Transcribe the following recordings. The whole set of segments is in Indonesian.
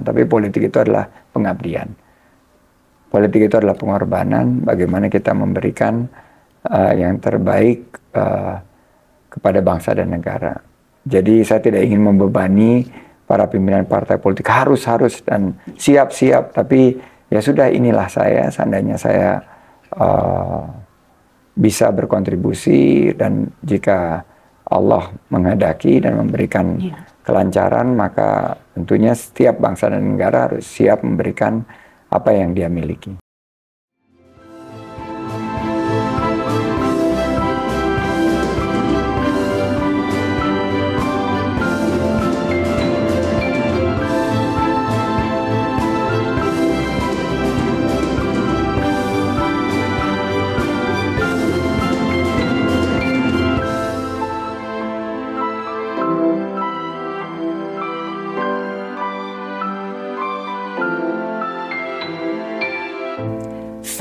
Tapi politik itu adalah pengabdian. Politik itu adalah pengorbanan, bagaimana kita memberikan yang terbaik kepada bangsa dan negara. Jadi saya tidak ingin membebani para pimpinan partai politik harus dan siap-siap, tapi ya sudah, inilah saya. Seandainya saya bisa berkontribusi dan jika Allah menghendaki dan memberikan kelancaran, maka tentunya setiap bangsa dan negara harus siap memberikan apa yang dia miliki.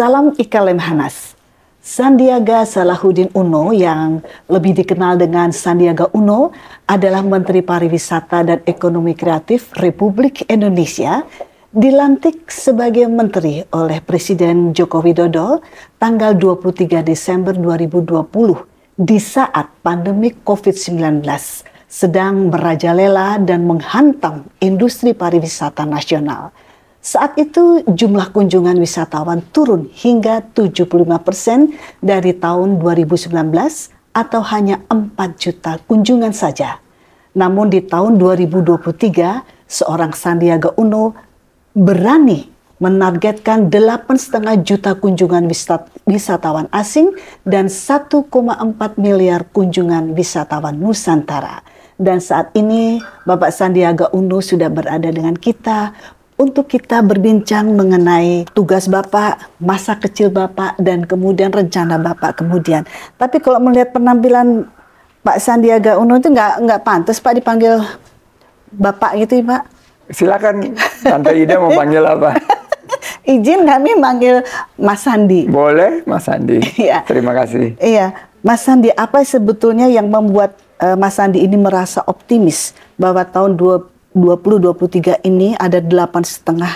Salam IKA Lemhanas. Sandiaga Salahuddin Uno yang lebih dikenal dengan Sandiaga Uno adalah Menteri Pariwisata dan Ekonomi Kreatif Republik Indonesia, dilantik sebagai menteri oleh Presiden Joko Widodo tanggal 23 Desember 2020 di saat pandemi COVID-19 sedang merajalela dan menghantam industri pariwisata nasional. Saat itu jumlah kunjungan wisatawan turun hingga 75% dari tahun 2019 atau hanya 4 juta kunjungan saja. Namun di tahun 2023, seorang Sandiaga Uno berani menargetkan 8,5 juta kunjungan wisatawan asing dan 1,4 miliar kunjungan wisatawan Nusantara. Dan saat ini Bapak Sandiaga Uno sudah berada dengan kita untuk kita berbincang mengenai tugas Bapak, masa kecil Bapak, dan kemudian rencana Bapak kemudian. Tapi kalau melihat penampilan Pak Sandiaga Uno itu nggak pantas Pak dipanggil Bapak gitu ya Pak. Silakan Tante Ida mau panggil apa? Izin kami manggil Mas Sandi. Boleh Mas Sandi. Iya. Terima kasih. Iya, Mas Sandi, apa sebetulnya yang membuat Mas Sandi ini merasa optimis bahwa tahun 2023 ini ada 8,5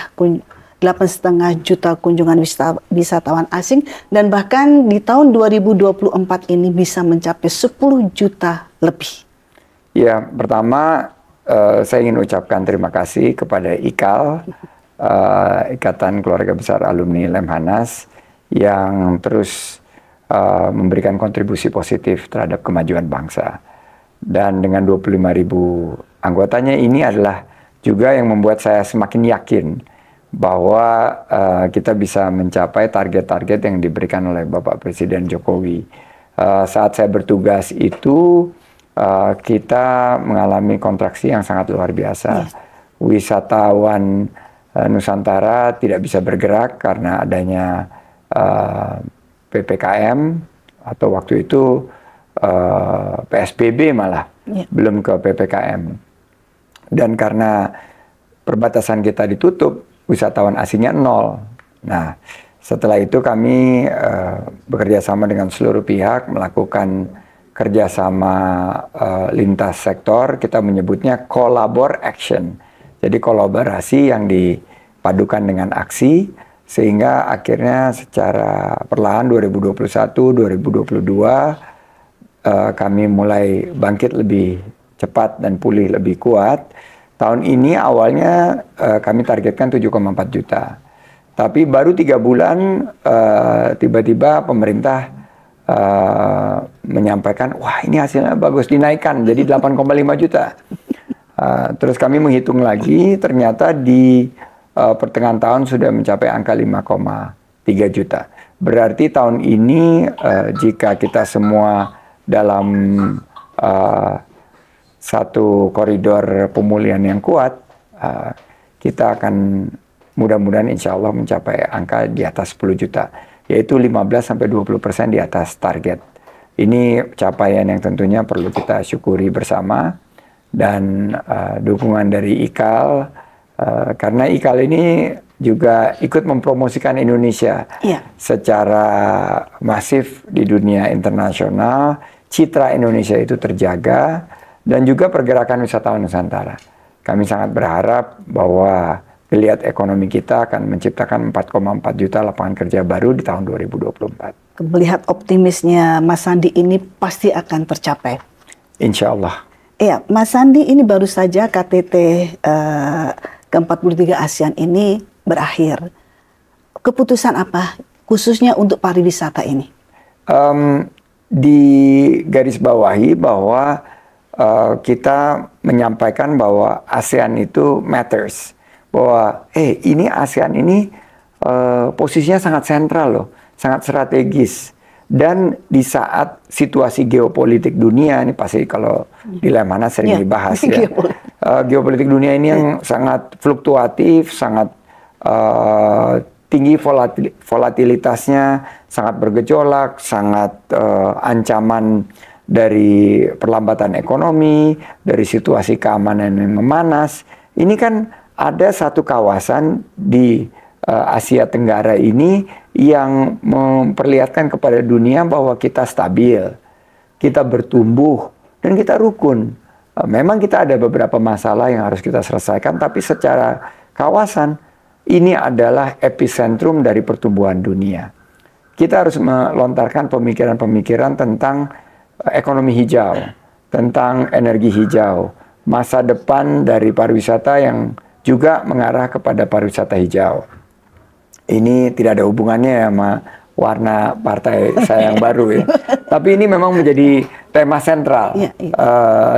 juta kunjungan wisatawan asing dan bahkan di tahun 2024 ini bisa mencapai 10 juta lebih. Ya, pertama saya ingin ucapkan terima kasih kepada IKAL, Ikatan Keluarga Besar Alumni Lemhanas, yang terus memberikan kontribusi positif terhadap kemajuan bangsa. Dan dengan 25.000 anggotanya ini adalah juga yang membuat saya semakin yakin bahwa kita bisa mencapai target-target yang diberikan oleh Bapak Presiden Jokowi. Saat saya bertugas itu kita mengalami kontraksi yang sangat luar biasa. Wisatawan Nusantara tidak bisa bergerak karena adanya PPKM atau waktu itu PSBB malah, belum ke PPKM. Dan karena perbatasan kita ditutup, wisatawan asingnya 0. Nah, setelah itu kami bekerja sama dengan seluruh pihak, melakukan kerjasama lintas sektor, kita menyebutnya collaboration action. Jadi kolaborasi yang dipadukan dengan aksi, sehingga akhirnya secara perlahan 2021-2022 kami mulai bangkit lebih cepat dan pulih lebih kuat. Tahun ini awalnya kami targetkan 7,4 juta. Tapi baru 3 bulan tiba-tiba pemerintah menyampaikan, wah ini hasilnya bagus, dinaikkan jadi 8,5 juta. Terus kami menghitung lagi, ternyata di pertengahan tahun sudah mencapai angka 5,3 juta. Berarti tahun ini jika kita semua dalam satu koridor pemulihan yang kuat, kita akan mudah-mudahan insya Allah mencapai angka di atas 10 juta, yaitu 15-20% di atas target. Ini capaian yang tentunya perlu kita syukuri bersama, dan dukungan dari IKAL, karena IKAL ini juga ikut mempromosikan Indonesia secara masif di dunia internasional. Citra Indonesia itu terjaga, dan juga pergerakan wisatawan Nusantara. Kami sangat berharap bahwa geliat ekonomi kita akan menciptakan 4,4 juta lapangan kerja baru di tahun 2024. Melihat optimisnya Mas Sandi ini pasti akan tercapai. Insya Allah. Iya, Mas Sandi, ini baru saja KTT ke-43 ASEAN ini berakhir. Keputusan apa khususnya untuk pariwisata ini? Di garis bawahi bahwa kita menyampaikan bahwa ASEAN itu matters, bahwa ini ASEAN ini posisinya sangat sentral loh, sangat strategis, dan di saat situasi geopolitik dunia ini pasti kalau di Lemhanas sering dibahas ya, geopolitik dunia ini yang sangat fluktuatif, sangat tinggi volatilitasnya, sangat bergejolak, sangat ancaman dari perlambatan ekonomi, dari situasi keamanan yang memanas. Ini kan ada satu kawasan di Asia Tenggara ini yang memperlihatkan kepada dunia bahwa kita stabil, kita bertumbuh, dan kita rukun. Memang kita ada beberapa masalah yang harus kita selesaikan, tapi secara kawasan ini adalah epicentrum dari pertumbuhan dunia. Kita harus melontarkan pemikiran-pemikiran tentang ekonomi hijau, tentang energi hijau, masa depan dari pariwisata yang juga mengarah kepada pariwisata hijau. Ini tidak ada hubungannya sama warna partai saya yang baru ya. Tapi ini memang menjadi tema sentral.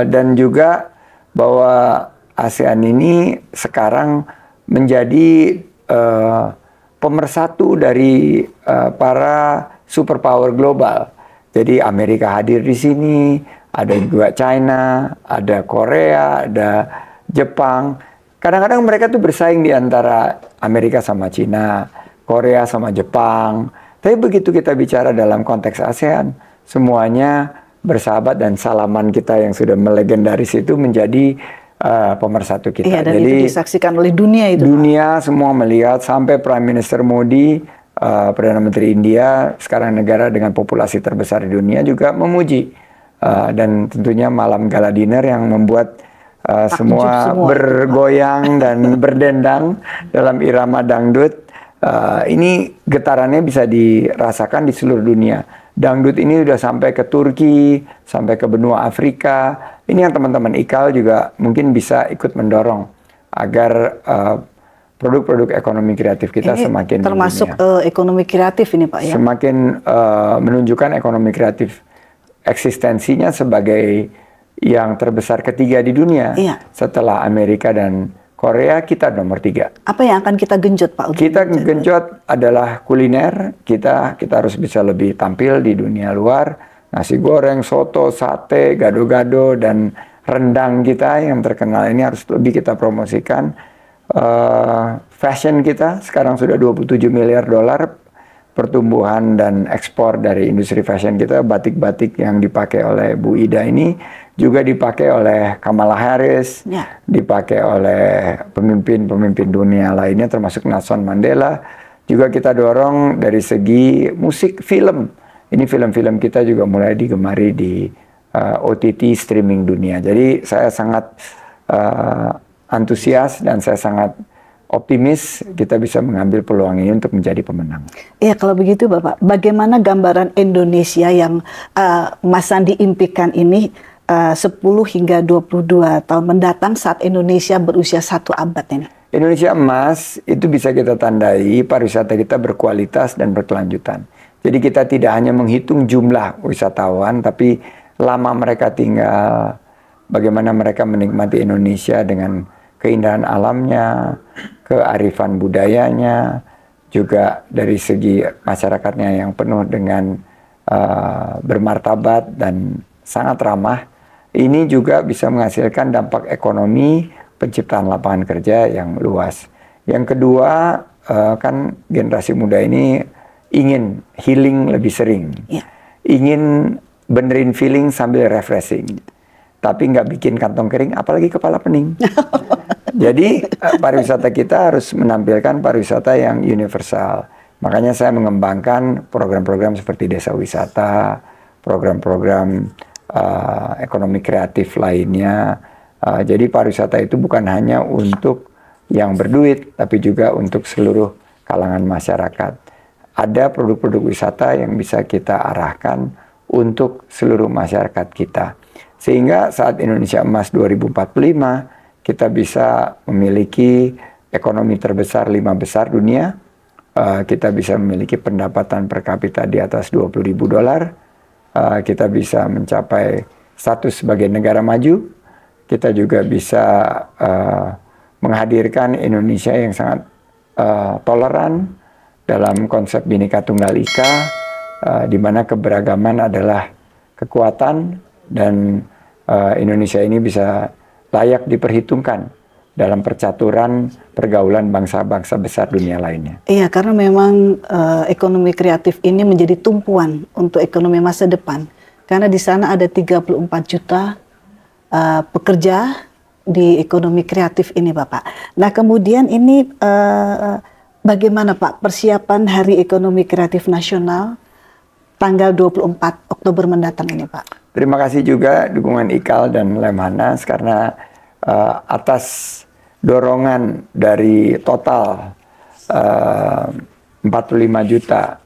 Dan juga bahwa ASEAN ini sekarang menjadi pemersatu dari para superpower global. Jadi Amerika hadir di sini, ada juga China, ada Korea, ada Jepang. Kadang-kadang mereka tuh bersaing di antara Amerika sama China, Korea sama Jepang. Tapi begitu kita bicara dalam konteks ASEAN, semuanya bersahabat dan salaman kita yang sudah melegendaris itu menjadi pemersatu kita. Iya, dan jadi, itu disaksikan oleh dunia itu. Dunia semua melihat, sampai Prime Minister Modi, Perdana Menteri India, sekarang negara dengan populasi terbesar di dunia, juga memuji. Dan tentunya malam gala dinner yang membuat semua bergoyang dan berdendang dalam irama dangdut. Ini getarannya bisa dirasakan di seluruh dunia. Dangdut ini sudah sampai ke Turki, sampai ke benua Afrika. Ini yang teman-teman IKAL juga mungkin bisa ikut mendorong agar produk-produk ekonomi kreatif kita semakin termasuk ekonomi kreatif ini Pak ya. Semakin menunjukkan ekonomi kreatif eksistensinya sebagai yang terbesar ketiga di dunia. Setelah Amerika dan Korea, kita nomor 3. Apa yang akan kita genjot Pak? Kita genjot adalah kuliner. Kita harus bisa lebih tampil di dunia luar. Nasi goreng, soto, sate, gado-gado, dan rendang kita yang terkenal ini harus lebih kita promosikan. Fashion kita sekarang sudah 27 miliar dolar pertumbuhan dan ekspor dari industri fashion kita. Batik-batik yang dipakai oleh Bu Ida ini juga dipakai oleh Kamala Harris, dipakai oleh pemimpin-pemimpin dunia lainnya termasuk Nelson Mandela. Juga kita dorong dari segi musik, film. Ini film-film kita juga mulai digemari di OTT streaming dunia. Jadi saya sangat antusias dan saya sangat optimis kita bisa mengambil peluang ini untuk menjadi pemenang. Ya, kalau begitu Bapak, bagaimana gambaran Indonesia yang Mas Sandi impikan ini 10 hingga 22 tahun mendatang saat Indonesia berusia 1 abad ini? Indonesia emas itu bisa kita tandai pariwisata kita berkualitas dan berkelanjutan. Jadi kita tidak hanya menghitung jumlah wisatawan, tapi lama mereka tinggal, bagaimana mereka menikmati Indonesia dengan keindahan alamnya, kearifan budayanya, juga dari segi masyarakatnya yang penuh dengan bermartabat dan sangat ramah. Ini juga bisa menghasilkan dampak ekonomi, penciptaan lapangan kerja yang luas. Yang kedua, kan generasi muda ini ingin healing lebih sering, ingin benerin feeling sambil refreshing. Tapi nggak bikin kantong kering, apalagi kepala pening. Jadi pariwisata kita harus menampilkan pariwisata yang universal. Makanya saya mengembangkan program-program seperti desa wisata, program-program ekonomi kreatif lainnya. Jadi pariwisata itu bukan hanya untuk yang berduit, tapi juga untuk seluruh kalangan masyarakat. Ada produk-produk wisata yang bisa kita arahkan untuk seluruh masyarakat kita. Sehingga saat Indonesia Emas 2045, kita bisa memiliki ekonomi terbesar 5 besar dunia. Kita bisa memiliki pendapatan per kapita di atas $20.000. Kita bisa mencapai status sebagai negara maju. Kita juga bisa menghadirkan Indonesia yang sangat toleran dalam konsep Bhinneka Tunggal Ika, di mana keberagaman adalah kekuatan, dan Indonesia ini bisa layak diperhitungkan dalam percaturan pergaulan bangsa-bangsa besar dunia lainnya. Iya, karena memang ekonomi kreatif ini menjadi tumpuan untuk ekonomi masa depan. Karena di sana ada 34 juta pekerja di ekonomi kreatif ini, Bapak. Nah, kemudian ini bagaimana, Pak, persiapan Hari Ekonomi Kreatif Nasional tanggal 24 Oktober mendatang ini, Pak? Terima kasih juga dukungan IKAL dan Lemhanas karena atas dorongan dari total 45 juta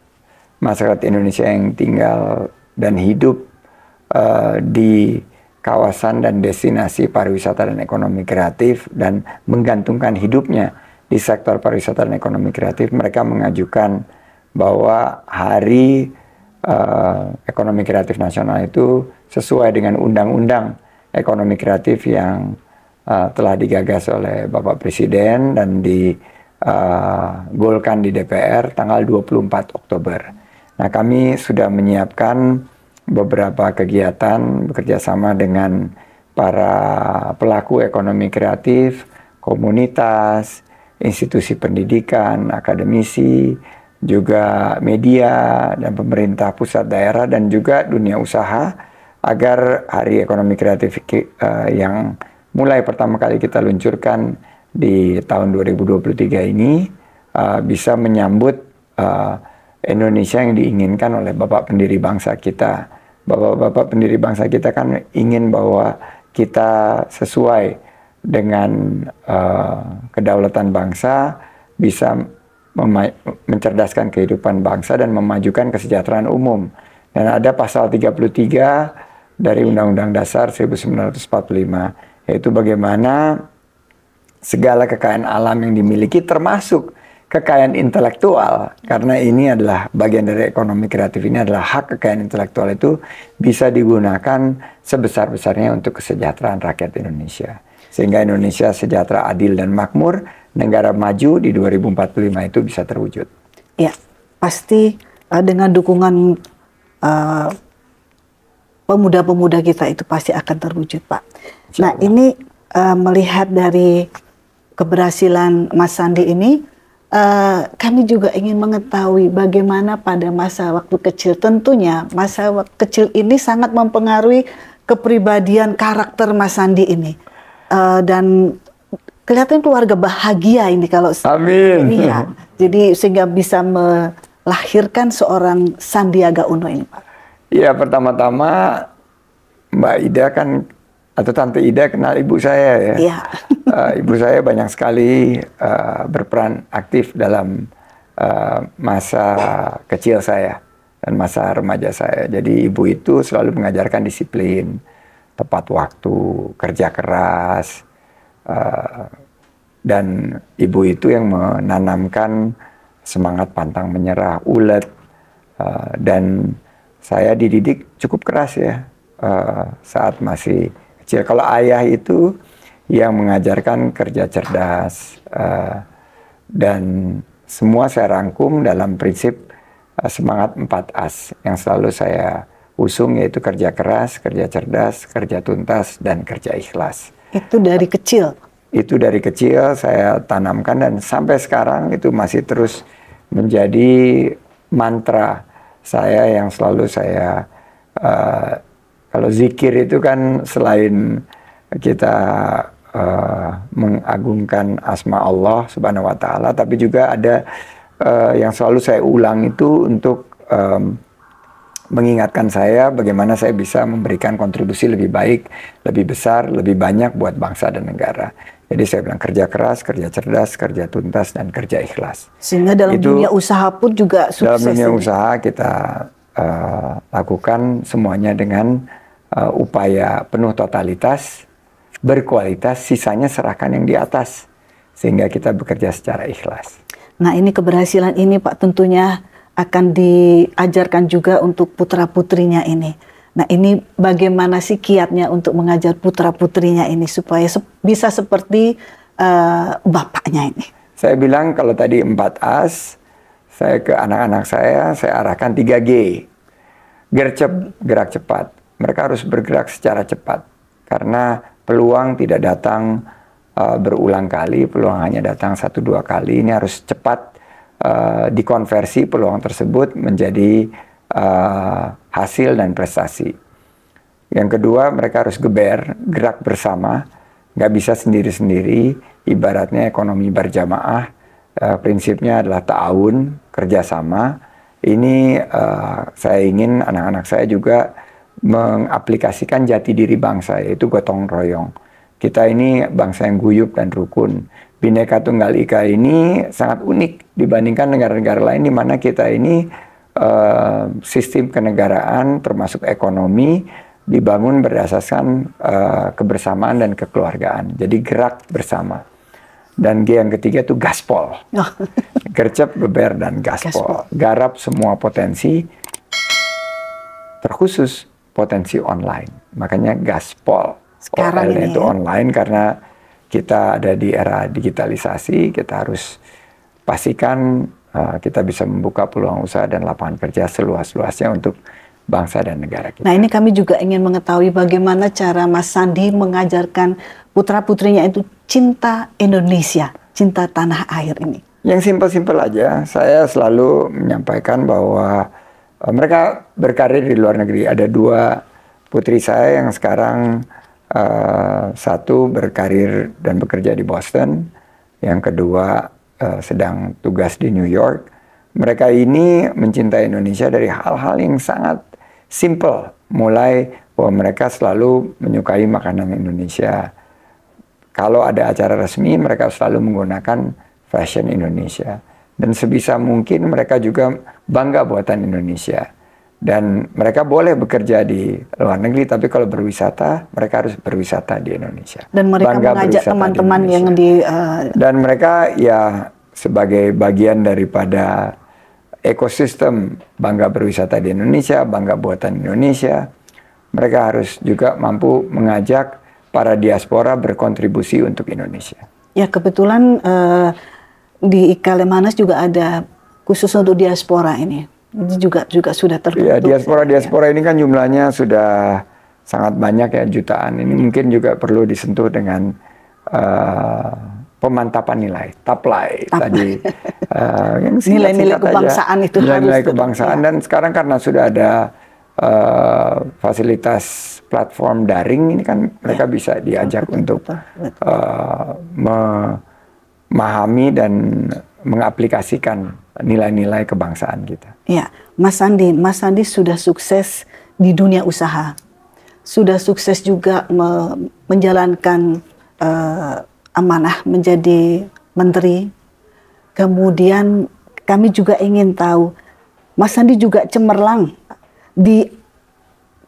masyarakat Indonesia yang tinggal dan hidup di kawasan dan destinasi pariwisata dan ekonomi kreatif dan menggantungkan hidupnya di sektor pariwisata dan ekonomi kreatif, mereka mengajukan bahwa Hari Ekonomi Kreatif Nasional itu sesuai dengan Undang-Undang Ekonomi Kreatif yang telah digagas oleh Bapak Presiden dan digolkan di DPR tanggal 24 Oktober. Nah, kami sudah menyiapkan beberapa kegiatan bekerjasama dengan para pelaku ekonomi kreatif, komunitas, institusi pendidikan, akademisi, juga media dan pemerintah pusat, daerah, dan juga dunia usaha, agar Hari Ekonomi Kreatif yang mulai pertama kali kita luncurkan di tahun 2023 ini bisa menyambut Indonesia yang diinginkan oleh Bapak pendiri bangsa kita. Bapak pendiri bangsa kita kan ingin bahwa kita sesuai dengan kedaulatan bangsa, bisa mencerdaskan kehidupan bangsa dan memajukan kesejahteraan umum. Dan ada pasal 33 dari Undang-Undang Dasar 1945, yaitu bagaimana segala kekayaan alam yang dimiliki termasuk kekayaan intelektual, karena ini adalah bagian dari ekonomi kreatif, ini adalah hak kekayaan intelektual, itu bisa digunakan sebesar-besarnya untuk kesejahteraan rakyat Indonesia. Sehingga Indonesia sejahtera, adil, dan makmur, negara maju di 2045 itu bisa terwujud. Ya, pasti dengan dukungan pemuda-pemuda kita itu pasti akan terwujud, Pak. Nah, ini melihat dari keberhasilan Mas Sandi ini, kami juga ingin mengetahui bagaimana pada masa waktu kecil. Tentunya masa waktu kecil ini sangat mempengaruhi kepribadian karakter Mas Sandi ini. Dan kelihatan keluarga bahagia ini kalau amin. Ini ya. Jadi sehingga bisa melahirkan seorang Sandiaga Uno ini, Pak. Ya, pertama-tama Mbak Ida kan, atau Tante Ida kenal ibu saya ya. Iya. Ibu saya banyak sekali berperan aktif dalam masa kecil saya dan masa remaja saya. Jadi ibu itu selalu mengajarkan disiplin, tepat waktu, kerja keras, dan ibu itu yang menanamkan semangat pantang menyerah, ulet, dan saya dididik cukup keras ya saat masih kecil. Kalau ayah itu yang mengajarkan kerja cerdas, dan semua saya rangkum dalam prinsip semangat 4As yang selalu saya usung, yaitu kerja keras, kerja cerdas, kerja tuntas, dan kerja ikhlas. Itu dari kecil? Itu dari kecil saya tanamkan, dan sampai sekarang itu masih terus menjadi mantra saya yang selalu saya, kalau zikir itu kan selain kita mengagungkan asma Allah Subhanahu wa Ta'ala, tapi juga ada yang selalu saya ulang itu untuk mengingatkan saya bagaimana saya bisa memberikan kontribusi lebih baik, lebih besar, lebih banyak buat bangsa dan negara. Jadi saya bilang kerja keras, kerja cerdas, kerja tuntas, dan kerja ikhlas. Sehingga dalam dunia usaha pun juga sukses. Dalam dunia usaha kita lakukan semuanya dengan upaya penuh totalitas, berkualitas, sisanya serahkan yang di atas. Sehingga kita bekerja secara ikhlas. Nah, ini keberhasilan ini Pak tentunya akan diajarkan juga untuk putra-putrinya ini. Nah, ini bagaimana sih kiatnya untuk mengajar putra-putrinya ini supaya bisa seperti bapaknya ini? Saya bilang kalau tadi 4 As, saya ke anak-anak saya arahkan 3G. Gercep, gerak cepat. Mereka harus bergerak secara cepat. Karena peluang tidak datang berulang kali, peluang hanya datang 1-2 kali. Ini harus cepat dikonversi peluang tersebut menjadi hasil dan prestasi. Yang kedua, mereka harus gerak bersama, nggak bisa sendiri-sendiri. Ibaratnya ekonomi berjamaah, prinsipnya adalah ta'awun, kerjasama. Ini saya ingin anak-anak saya juga mengaplikasikan jati diri bangsa, yaitu gotong royong. Kita ini bangsa yang guyup dan rukun. Bhinneka Tunggal Ika ini sangat unik dibandingkan negara-negara lain di mana kita ini sistem kenegaraan termasuk ekonomi dibangun berdasarkan kebersamaan dan kekeluargaan. Jadi gerak bersama. Dan G yang ketiga itu gaspol. Gercep, geber, dan gaspol. Garap semua potensi, terkhusus potensi online. Makanya gaspol. Sekarang itu online karena kita ada di era digitalisasi, kita harus pastikan kita bisa membuka peluang usaha dan lapangan kerja seluas-luasnya untuk bangsa dan negara kita. Nah, ini kami juga ingin mengetahui bagaimana cara Mas Sandi mengajarkan putra-putrinya itu cinta Indonesia, cinta tanah air ini. Yang simpel-simpel aja, saya selalu menyampaikan bahwa mereka berkarir di luar negeri. Ada 2 putri saya yang sekarang satu berkarir dan bekerja di Boston, yang kedua sedang tugas di New York. Mereka ini mencintai Indonesia dari hal-hal yang sangat simple, mulai bahwa mereka selalu menyukai makanan Indonesia. Kalau ada acara resmi, mereka selalu menggunakan fashion Indonesia. Dan sebisa mungkin mereka juga bangga buatan Indonesia. Dan mereka boleh bekerja di luar negeri, tapi kalau berwisata, mereka harus berwisata di Indonesia. Dan mereka mengajak teman-teman yang Dan mereka ya sebagai bagian daripada ekosistem bangga berwisata di Indonesia, bangga buatan Indonesia, mereka harus juga mampu mengajak para diaspora berkontribusi untuk Indonesia. Ya, kebetulan di IKA Lemhanas juga ada khusus untuk diaspora ini. Ini juga sudah terbentuk. Ya, diaspora ini kan jumlahnya sudah sangat banyak ya, jutaan. Ini mungkin juga perlu disentuh dengan pemantapan nilai, taplai tadi. Nilai-nilai kebangsaan itu nilai kebangsaan ya. Dan sekarang karena sudah ada fasilitas platform daring, ini kan mereka bisa diajak untuk memahami dan mengaplikasikan nilai-nilai kebangsaan kita. Ya, Mas Sandi sudah sukses di dunia usaha, sudah sukses juga menjalankan amanah menjadi menteri. Kemudian kami juga ingin tahu, Mas Sandi juga cemerlang di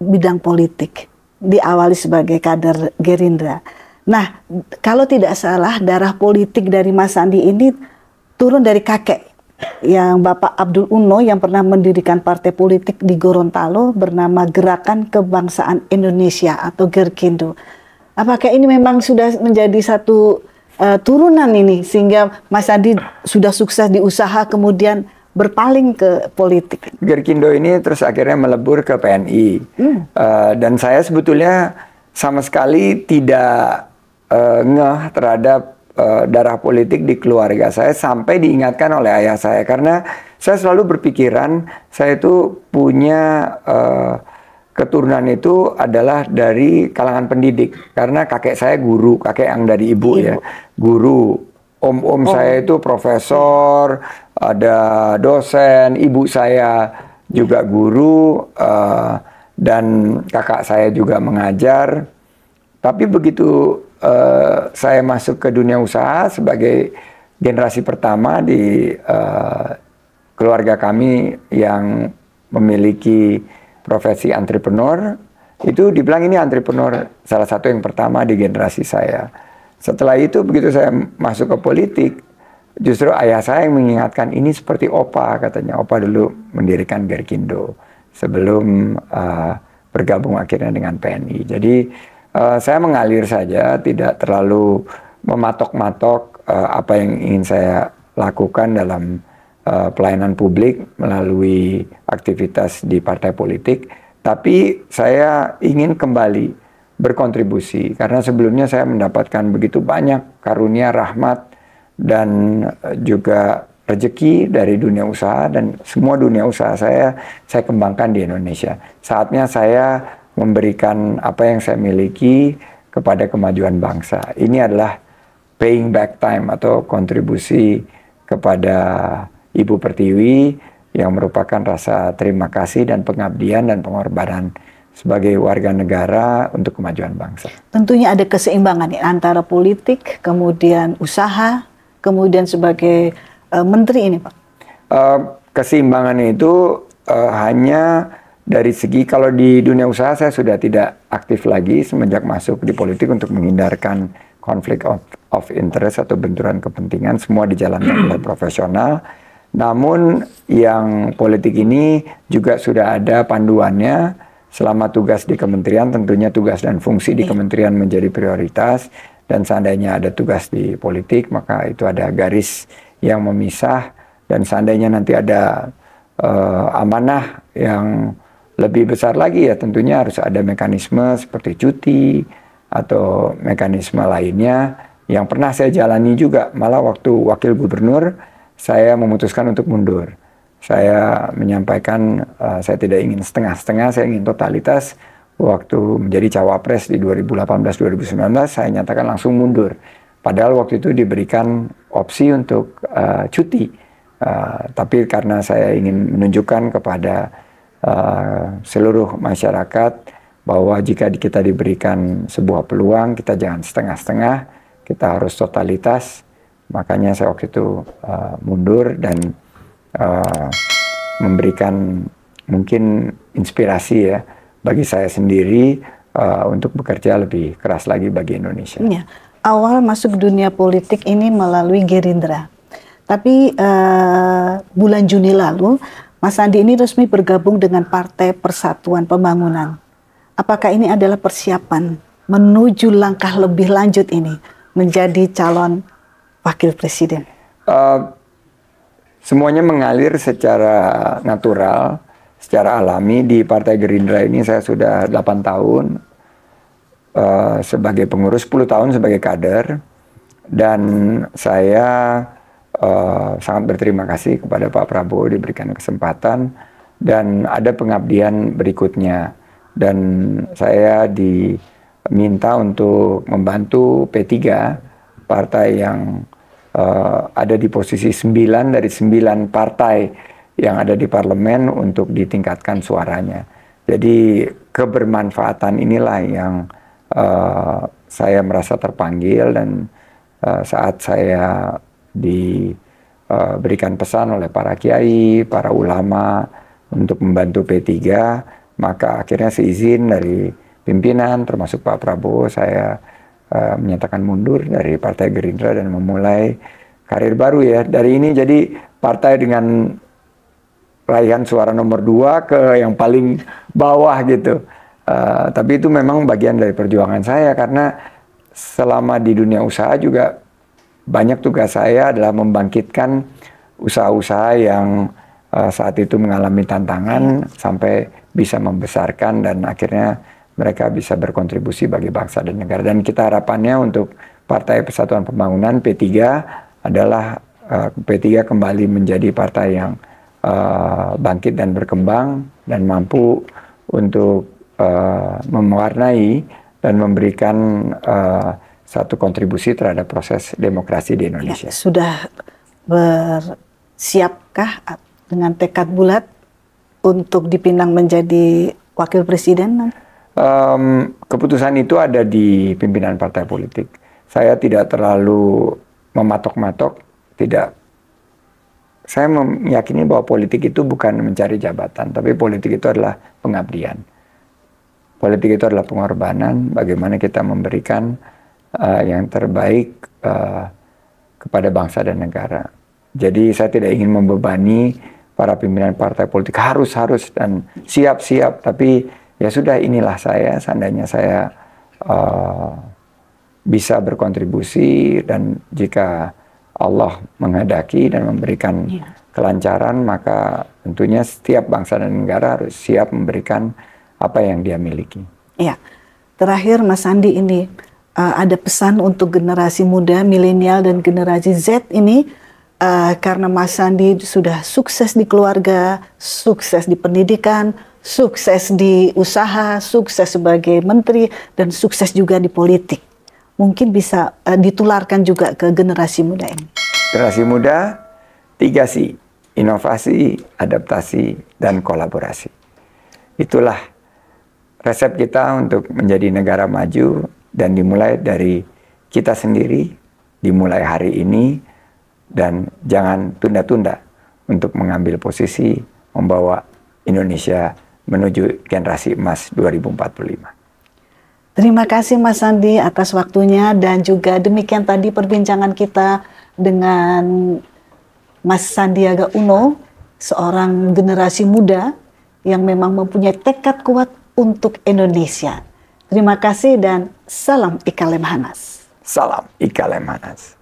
bidang politik, diawali sebagai kader Gerindra. Nah, kalau tidak salah darah politik dari Mas Sandi ini turun dari kakek yang Bapak Abdul Uno yang pernah mendirikan partai politik di Gorontalo bernama Gerakan Kebangsaan Indonesia atau Gerkindo. Apakah ini memang sudah menjadi satu turunan ini sehingga Mas Sandi sudah sukses di usaha kemudian berpaling ke politik? Gerkindo ini terus akhirnya melebur ke PNI. Dan saya sebetulnya sama sekali tidak ngeh terhadap darah politik di keluarga saya sampai diingatkan oleh ayah saya, karena saya selalu berpikiran saya itu punya keturunan itu adalah dari kalangan pendidik, karena kakek saya guru, kakek yang dari ibu. Ya, guru. Om saya itu profesor, ada dosen, ibu saya juga guru, dan kakak saya juga mengajar. Tapi begitu saya masuk ke dunia usaha sebagai generasi pertama di keluarga kami yang memiliki profesi entrepreneur, itu dibilang ini entrepreneur salah satu yang pertama di generasi saya. Setelah itu begitu saya masuk ke politik, justru ayah saya yang mengingatkan ini seperti Opa, katanya. Opa dulu mendirikan Gerkindo sebelum bergabung akhirnya dengan PNI. Jadi saya mengalir saja, tidak terlalu mematok-matok apa yang ingin saya lakukan dalam pelayanan publik melalui aktivitas di partai politik. Tapi saya ingin kembali berkontribusi, karena sebelumnya saya mendapatkan begitu banyak karunia, rahmat, dan juga rezeki dari dunia usaha, dan semua dunia usaha saya kembangkan di Indonesia. Saatnya saya memberikan apa yang saya miliki kepada kemajuan bangsa. Ini adalah paying back time atau kontribusi kepada Ibu Pertiwi yang merupakan rasa terima kasih dan pengabdian dan pengorbanan sebagai warga negara untuk kemajuan bangsa. Tentunya ada keseimbangan antara politik, kemudian usaha, kemudian sebagai menteri ini, Pak. Keseimbangan itu hanya dari segi, kalau di dunia usaha saya sudah tidak aktif lagi semenjak masuk di politik untuk menghindarkan konflik of interest atau benturan kepentingan, semua dijalankan oleh profesional. Namun yang politik ini juga sudah ada panduannya. Selama tugas di kementerian, tentunya tugas dan fungsi di kementerian menjadi prioritas. Dan seandainya ada tugas di politik, maka itu ada garis yang memisah. Dan seandainya nanti ada amanah yang lebih besar lagi, ya tentunya harus ada mekanisme seperti cuti atau mekanisme lainnya yang pernah saya jalani juga. Malah waktu wakil gubernur, saya memutuskan untuk mundur. Saya menyampaikan saya tidak ingin setengah-setengah, saya ingin totalitas. Waktu menjadi cawapres di 2018-2019, saya nyatakan langsung mundur. Padahal waktu itu diberikan opsi untuk cuti. Tapi karena saya ingin menunjukkan kepada seluruh masyarakat bahwa jika kita diberikan sebuah peluang, kita jangan setengah-setengah, kita harus totalitas. Makanya saya waktu itu mundur dan memberikan mungkin inspirasi ya bagi saya sendiri untuk bekerja lebih keras lagi bagi Indonesia. Ya, awal masuk dunia politik ini melalui Gerindra. Tapi bulan Juni lalu, Mas Sandi ini resmi bergabung dengan Partai Persatuan Pembangunan. Apakah ini adalah persiapan menuju langkah lebih lanjut ini, menjadi calon wakil presiden? Semuanya mengalir secara natural, secara alami. Di Partai Gerindra ini saya sudah 8 tahun sebagai pengurus, 10 tahun sebagai kader. Dan saya sangat berterima kasih kepada Pak Prabowo diberikan kesempatan. Dan ada pengabdian berikutnya. Dan saya diminta untuk membantu P3, partai yang ada di posisi 9 dari 9 partai yang ada di parlemen untuk ditingkatkan suaranya. Jadi kebermanfaatan inilah yang saya merasa terpanggil, dan saat saya diberikan pesan oleh para kiai, para ulama untuk membantu P3, maka akhirnya seizin dari pimpinan termasuk Pak Prabowo, saya menyatakan mundur dari Partai Gerindra dan memulai karir baru ya. Dari ini jadi partai dengan raihan suara nomor 2 ke yang paling bawah gitu. Tapi itu memang bagian dari perjuangan saya, karena selama di dunia usaha juga banyak tugas saya adalah membangkitkan usaha-usaha yang saat itu mengalami tantangan sampai bisa membesarkan dan akhirnya mereka bisa berkontribusi bagi bangsa dan negara. Dan kita harapannya untuk Partai Persatuan Pembangunan P3 adalah P3 kembali menjadi partai yang bangkit dan berkembang dan mampu untuk mewarnai dan memberikan satu kontribusi terhadap proses demokrasi di Indonesia. Ya, sudah bersiapkah dengan tekad bulat untuk dipinang menjadi wakil presiden? Keputusan itu ada di pimpinan partai politik. Saya tidak terlalu mematok-matok, tidak. Saya meyakini bahwa politik itu bukan mencari jabatan, tapi politik itu adalah pengabdian. Politik itu adalah pengorbanan, bagaimana kita memberikan yang terbaik kepada bangsa dan negara. Jadi saya tidak ingin membebani para pimpinan partai politik harus dan siap, tapi ya sudah, inilah saya. Seandainya saya bisa berkontribusi, dan jika Allah menghendaki dan memberikan kelancaran, maka tentunya setiap bangsa dan negara harus siap memberikan apa yang dia miliki. Ya, terakhir Mas Sandi, ini ada pesan untuk generasi muda, milenial dan generasi Z ini, karena Mas Sandi sudah sukses di keluarga, sukses di pendidikan, sukses di usaha, sukses sebagai menteri, dan sukses juga di politik. Mungkin bisa ditularkan juga ke generasi muda ini. Generasi muda, 3C, inovasi, adaptasi, dan kolaborasi. Itulah resep kita untuk menjadi negara maju, dan dimulai dari kita sendiri, dimulai hari ini, dan jangan tunda-tunda untuk mengambil posisi membawa Indonesia menuju generasi emas 2045. Terima kasih Mas Sandi atas waktunya, dan juga demikian tadi perbincangan kita dengan Mas Sandiaga Uno, seorang generasi muda yang memang mempunyai tekad kuat untuk Indonesia. Terima kasih dan salam IKA Lemhanas. Salam IKA Lemhanas.